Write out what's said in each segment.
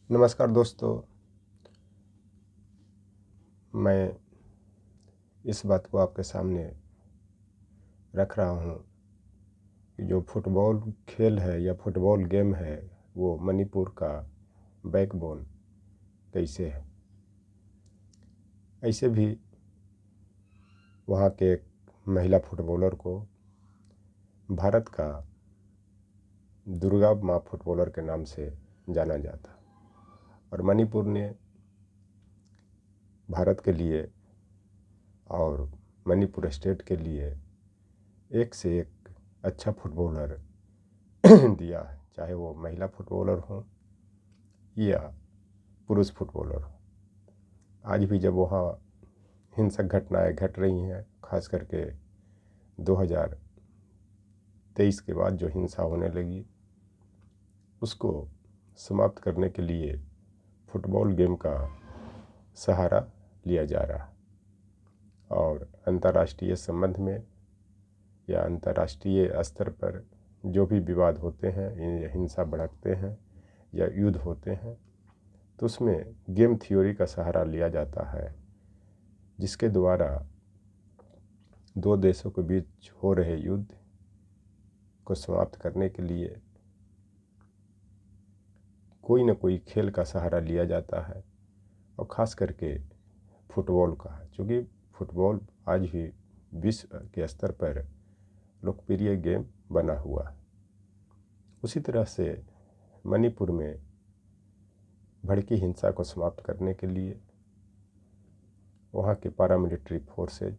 नमस्कार दोस्तों, मैं इस बात को आपके सामने रख रहा हूँ कि जो फुटबॉल खेल है या फुटबॉल गेम है वो मणिपुर का बैकबोन कैसे है। ऐसे भी वहाँ के एक महिला फुटबॉलर को भारत का दुर्गा माँ फुटबॉलर के नाम से जाना जाता और मणिपुर ने भारत के लिए और मणिपुर स्टेट के लिए एक से एक अच्छा फुटबॉलर दिया है, चाहे वो महिला फुटबॉलर हो या पुरुष फुटबॉलर हो। आज भी जब वहाँ हिंसक घटनाएं घट रही हैं, खास करके 2023 के बाद जो हिंसा होने लगी उसको समाप्त करने के लिए फुटबॉल गेम का सहारा लिया जा रहा है और अंतर्राष्ट्रीय संबंध में या अंतर्राष्ट्रीय स्तर पर जो भी विवाद होते हैं, हिंसा भड़कते हैं या युद्ध होते हैं, तो उसमें गेम थ्योरी का सहारा लिया जाता है, जिसके द्वारा दो देशों के बीच हो रहे युद्ध को समाप्त करने के लिए कोई न कोई खेल का सहारा लिया जाता है और ख़ास करके फुटबॉल का, क्योंकि फुटबॉल आज भी विश्व के स्तर पर लोकप्रिय गेम बना हुआ है। उसी तरह से मणिपुर में भड़की हिंसा को समाप्त करने के लिए वहाँ के पैरामिलिट्री फोर्सेज,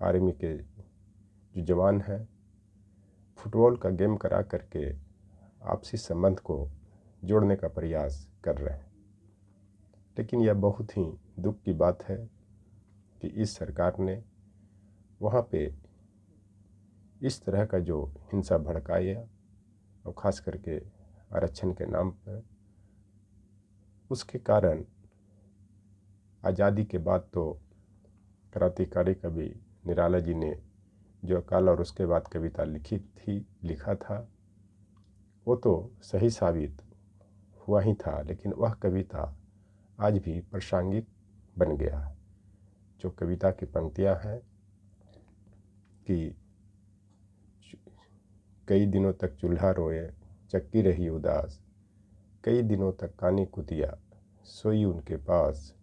आर्मी के जो जवान हैं, फुटबॉल का गेम करा करके आपसी संबंध को जोड़ने का प्रयास कर रहे हैं। लेकिन यह बहुत ही दुख की बात है कि इस सरकार ने वहाँ पे इस तरह का जो हिंसा भड़काया और ख़ास करके आरक्षण के नाम पर, उसके कारण आज़ादी के बाद तो क्रांतिकारी कवि निराला जी ने जो अकाल और उसके बाद कविता लिखा था वो तो सही साबित हुआ ही था, लेकिन वह कविता आज भी प्रासंगिक बन गया। जो कविता की पंक्तियां हैं कि कई दिनों तक चूल्हा रोए, चक्की रही उदास, कई दिनों तक कानी कुतिया सोई उनके पास,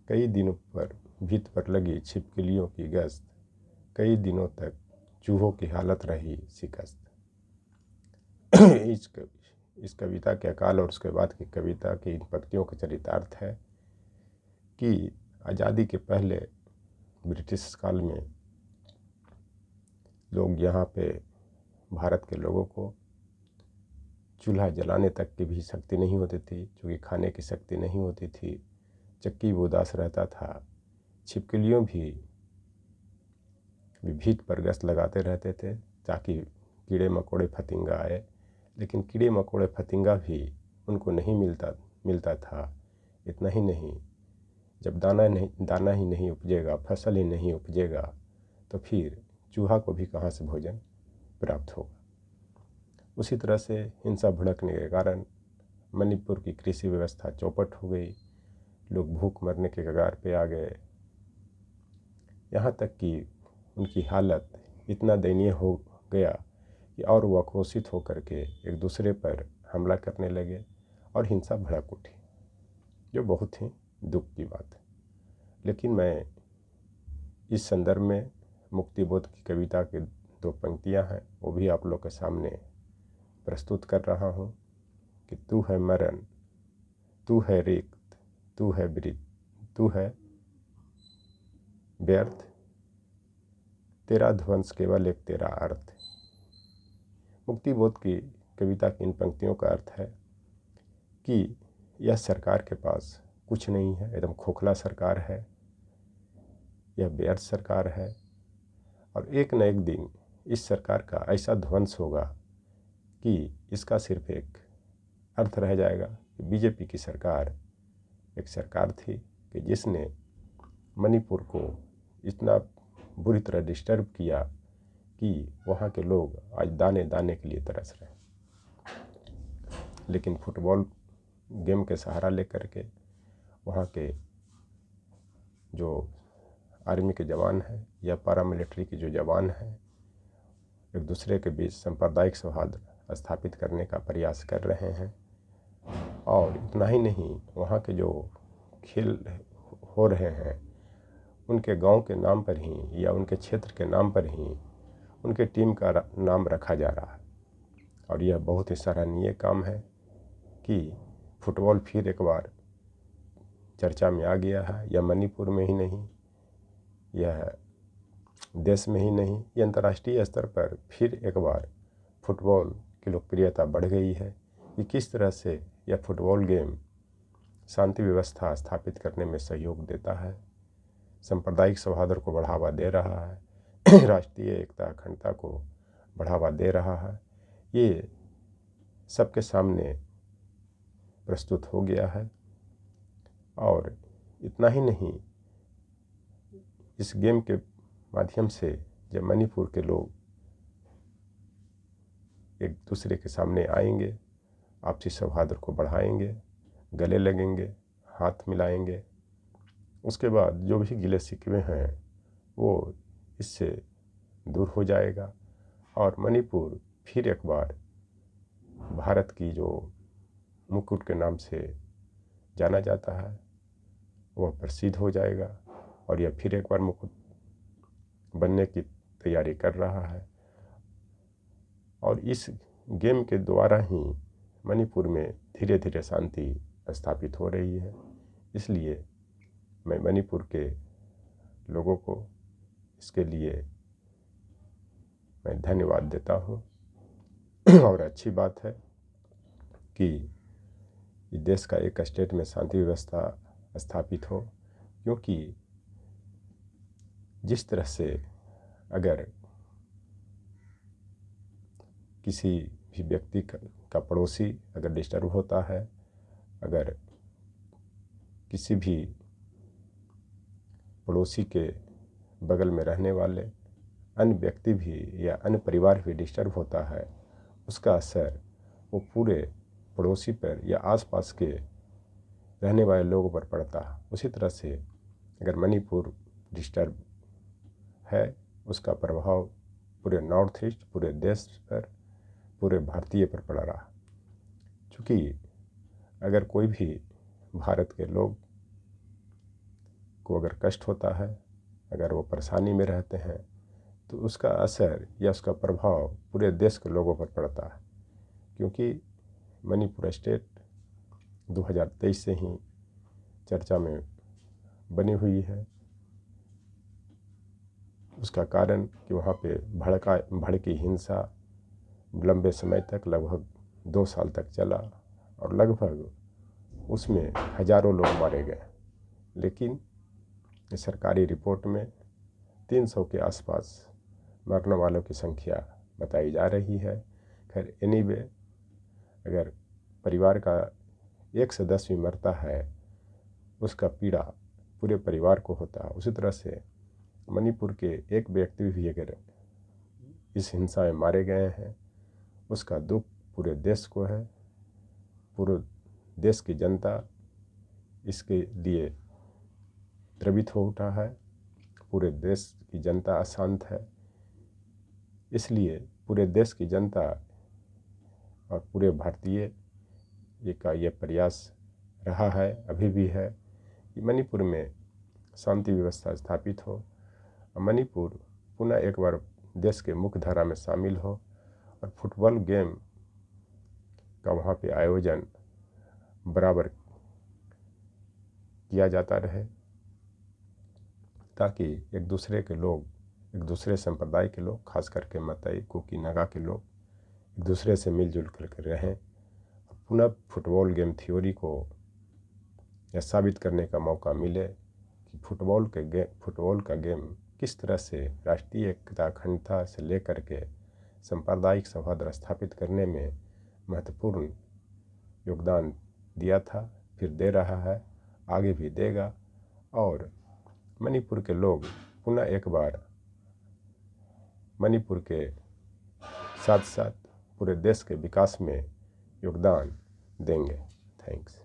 कई दिनों पर भीत पर लगी छिपकलियों की गश्त, कई दिनों तक चूहों की हालत रही शिकस्त। इस कविता के अकाल और उसके बाद की कविता की इन पंक्तियों का चरितार्थ है कि आज़ादी के पहले ब्रिटिश काल में लोग यहाँ पे भारत के लोगों को चूल्हा जलाने तक की भी शक्ति नहीं होती थी, क्योंकि खाने की शक्ति नहीं होती थी, चक्की उदास रहता था, छिपकलियों भी भीत पर गश्त लगाते रहते थे ताकि कीड़े मकोड़े फतिंगा आए, लेकिन कीड़े मकोड़े फतिंगा भी उनको नहीं मिलता था। इतना ही नहीं, जब दाना ही नहीं उपजेगा, फसल ही नहीं उपजेगा, तो फिर चूहा को भी कहाँ से भोजन प्राप्त होगा। उसी तरह से हिंसा भड़कने के कारण मणिपुर की कृषि व्यवस्था चौपट हो गई, लोग भूख मरने के कगार पे आ गए। यहाँ तक कि उनकी हालत इतना दयनीय हो गया कि और वो आक्रोशित होकर के एक दूसरे पर हमला करने लगे और हिंसा भड़क उठी, जो बहुत ही दुख की बात है। लेकिन मैं इस संदर्भ में मुक्तिबोध की कविता की दो पंक्तियां हैं, वो भी आप लोग के सामने प्रस्तुत कर रहा हूँ कि तू है मरण, तू है रिक्त, तू है वृत, तू है व्यर्थ, तेरा ध्वंस केवल एक तेरा अर्थ। मुक्तिबोध की कविता की इन पंक्तियों का अर्थ है कि यह सरकार के पास कुछ नहीं है, एकदम खोखला सरकार है, यह व्यर्थ सरकार है और एक न एक दिन इस सरकार का ऐसा ध्वंस होगा कि इसका सिर्फ एक अर्थ रह जाएगा कि बीजेपी की सरकार एक सरकार थी कि जिसने मणिपुर को इतना बुरी तरह डिस्टर्ब किया कि वहाँ के लोग आज दाने दाने के लिए तरस रहे। लेकिन फुटबॉल गेम के सहारा लेकर के वहाँ के जो आर्मी के जवान हैं या पैरामिलिट्री के जो जवान हैं एक दूसरे के बीच सांप्रदायिक सौहार्द स्थापित करने का प्रयास कर रहे हैं। और इतना ही नहीं, वहाँ के जो खेल हो रहे हैं उनके गांव के नाम पर ही या उनके क्षेत्र के नाम पर ही उनके टीम का नाम रखा जा रहा है। और यह बहुत ही सराहनीय काम है कि फुटबॉल फिर एक बार चर्चा में आ गया है। यह मणिपुर में ही नहीं, यह देश में ही नहीं, यह अंतर्राष्ट्रीय स्तर पर फिर एक बार फुटबॉल की लोकप्रियता बढ़ गई है कि किस तरह से यह फुटबॉल गेम शांति व्यवस्था स्थापित करने में सहयोग देता है, सांप्रदायिक सौहार्द को बढ़ावा दे रहा है, राष्ट्रीय एकता अखंडता को बढ़ावा दे रहा है। ये सबके सामने प्रस्तुत हो गया है। और इतना ही नहीं, इस गेम के माध्यम से जब मणिपुर के लोग एक दूसरे के सामने आएंगे, आपसी सौहार्द को बढ़ाएंगे, गले लगेंगे, हाथ मिलाएंगे, उसके बाद जो भी गिले शिकवे हैं वो इससे दूर हो जाएगा और मणिपुर फिर एक बार भारत की जो मुकुट के नाम से जाना जाता है वह प्रसिद्ध हो जाएगा और यह फिर एक बार मुकुट बनने की तैयारी कर रहा है। और इस गेम के द्वारा ही मणिपुर में धीरे धीरे शांति स्थापित हो रही है। इसलिए मैं मणिपुर के लोगों को इसके लिए मैं धन्यवाद देता हूँ। और अच्छी बात है कि इस देश का एक स्टेट में शांति व्यवस्था स्थापित हो, क्योंकि जिस तरह से अगर किसी भी व्यक्ति का पड़ोसी अगर डिस्टर्ब होता है, अगर किसी भी पड़ोसी के बगल में रहने वाले अन्य व्यक्ति भी या अन्य परिवार भी डिस्टर्ब होता है, उसका असर वो पूरे पड़ोसी पर या आसपास के रहने वाले लोगों पर पड़ता है। उसी तरह से अगर मणिपुर डिस्टर्ब है, उसका प्रभाव पूरे नॉर्थ ईस्ट, पूरे देश पर, पूरे भारतीय पर पड़ रहा। चूँकि अगर कोई भी भारत के लोग को अगर कष्ट होता है, अगर वो परेशानी में रहते हैं, तो उसका असर या उसका प्रभाव पूरे देश के लोगों पर पड़ता है। क्योंकि मणिपुर स्टेट 2023 से ही चर्चा में बनी हुई है। उसका कारण कि वहाँ पे भड़की हिंसा लंबे समय तक, लगभग 2 साल तक चला और लगभग उसमें हजारों लोग मारे गए। लेकिन सरकारी रिपोर्ट में 300 के आसपास मरने वालों की संख्या बताई जा रही है। खैर एनीवे, अगर परिवार का एक सदस्य भी मरता है, उसका पीड़ा पूरे परिवार को होता है। उसी तरह से मणिपुर के एक व्यक्ति भी अगर इस हिंसा में मारे गए हैं, उसका दुख पूरे देश को है। पूरे देश की जनता इसके लिए द्रवित हो उठा है। पूरे देश की जनता अशांत है। इसलिए पूरे देश की जनता और पूरे भारतीय का ये प्रयास रहा है, अभी भी है, कि मणिपुर में शांति व्यवस्था स्थापित हो और मणिपुर पुनः एक बार देश के मुख्य धारा में शामिल हो और फुटबॉल गेम का वहाँ पे आयोजन बराबर किया जाता रहे, ताकि एक दूसरे के लोग, एक दूसरे संप्रदाय के लोग, खास करके मताई, कुकी, नागा के लोग एक दूसरे से मिलजुल कर रहें। पुनः फुटबॉल गेम थ्योरी को यह साबित करने का मौका मिले कि फुटबॉल का गेम किस तरह से राष्ट्रीय एकता अखंडता से लेकर के सांप्रदायिक सौहार्द स्थापित करने में महत्वपूर्ण योगदान दिया था, फिर दे रहा है, आगे भी देगा। और मणिपुर के लोग पुनः एक बार मणिपुर के साथ साथ पूरे देश के विकास में योगदान देंगे। थैंक्स।